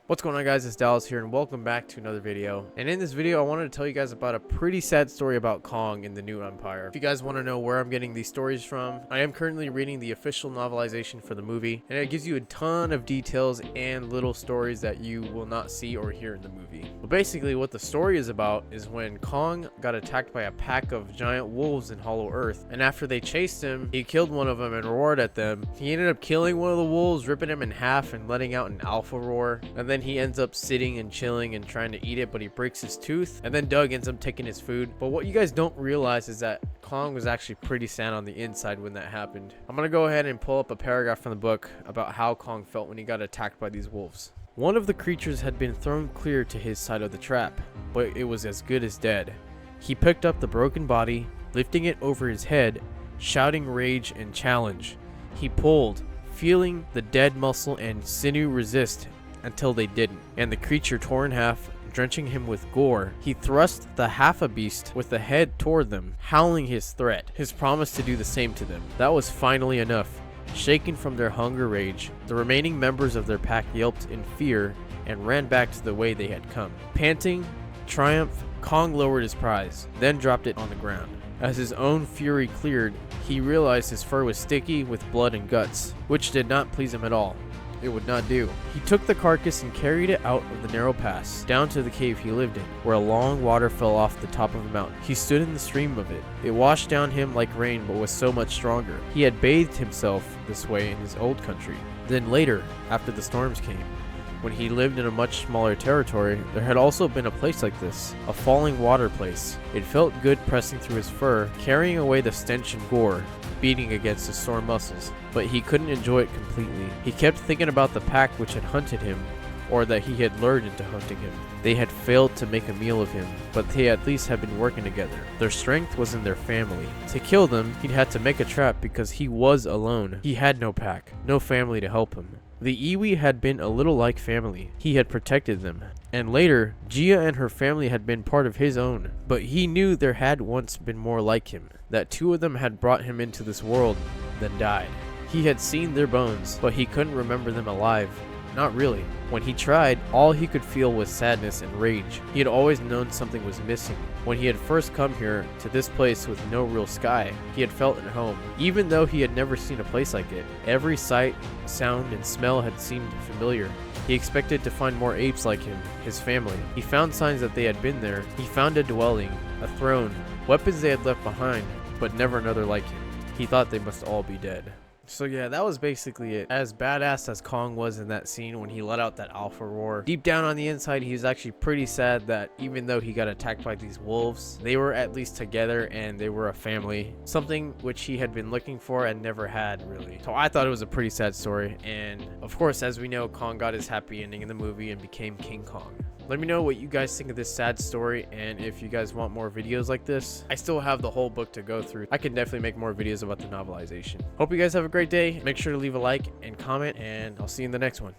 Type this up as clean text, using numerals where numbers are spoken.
What's going on, guys? It's Dallas here and welcome back to another video. And in this video I wanted to tell you guys about a pretty sad story about Kong in the New Empire. If you guys want to know where I'm getting these stories from, I am currently reading the official novelization for the movie, and it gives you a ton of details and little stories that you will not see or hear in the movie. But basically what the story is about is when Kong got attacked by a pack of giant wolves in Hollow Earth, and after they chased him, he killed one of them and roared at them. He ended up killing one of the wolves, ripping him in half and letting out an alpha roar, and then he ends up sitting and chilling and trying to eat it, but he breaks his tooth, and then Doug ends up taking his food. But what you guys don't realize is that Kong was actually pretty sad on the inside when that happened. I'm gonna go ahead and pull up a paragraph from the book about how Kong felt when he got attacked by these wolves. One of the creatures had been thrown clear to his side of the trap, but it was as good as dead. He picked up the broken body, lifting it over his head, shouting rage and challenge. He pulled, feeling the dead muscle and sinew resist until they didn't, and the creature tore in half, drenching him with gore. He thrust the half-a-beast with the head toward them, howling his threat, his promise to do the same to them. That was finally enough. Shaken from their hunger rage, the remaining members of their pack yelped in fear and ran back to the way they had come. Panting triumph, Kong lowered his prize, then dropped it on the ground. As his own fury cleared, he realized his fur was sticky with blood and guts, which did not please him at all. It would not do. He took the carcass and carried it out of the narrow pass, down to the cave he lived in, where a long water fell off the top of a mountain. He stood in the stream of it. It washed down him like rain, but was so much stronger. He had bathed himself this way in his old country. Then later, after the storms came, when he lived in a much smaller territory, there had also been a place like this, a falling water place. It felt good pressing through his fur, carrying away the stench and gore, beating against his sore muscles, but he couldn't enjoy it completely. He kept thinking about the pack which had hunted him, or that he had lured into hunting him. They had failed to make a meal of him, but they at least had been working together. Their strength was in their family. To kill them, he'd had to make a trap because he was alone. He had no pack, no family to help him. The Iwi had been a little like family. He had protected them. And later, Gia and her family had been part of his own. But he knew there had once been more like him. That two of them had brought him into this world, then died. He had seen their bones, but he couldn't remember them alive. Not really. When he tried, all he could feel was sadness and rage. He had always known something was missing. When he had first come here, to this place with no real sky, he had felt at home. Even though he had never seen a place like it, every sight, sound, and smell had seemed familiar. He expected to find more apes like him, his family. He found signs that they had been there. He found a dwelling, a throne, weapons they had left behind, but never another like him. He thought they must all be dead. So yeah, that was basically it. As badass as Kong was in that scene when he let out that alpha roar, deep down on the inside he was actually pretty sad that even though he got attacked by these wolves, they were at least together and they were a family, something which he had been looking for and never had really. So I thought it was a pretty sad story, and of course, as we know, Kong got his happy ending in the movie and became King Kong. Let me know what you guys think of this sad story, and if you guys want more videos like this. I still have the whole book to go through. I can definitely make more videos about the novelization. Hope you guys have a great day. Make sure to leave a like and comment, and I'll see you in the next one.